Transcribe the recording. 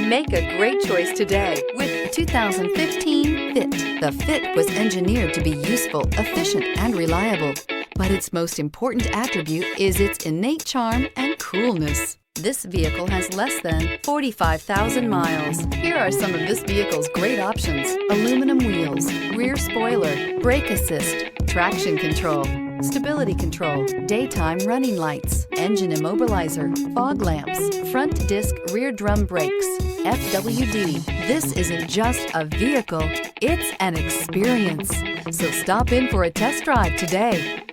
Make a great choice today with 2015 Fit. The Fit was engineered to be useful, efficient, and reliable. But its most important attribute is its innate charm and coolness. This vehicle has less than 45,000 miles. Here are some of this vehicle's great options: aluminum wheels, rear spoiler, brake assist, traction control, stability control, daytime running lights, engine immobilizer, fog lamps, front disc rear drum brakes, FWD. This isn't just a vehicle, it's an experience. So stop in for a test drive today.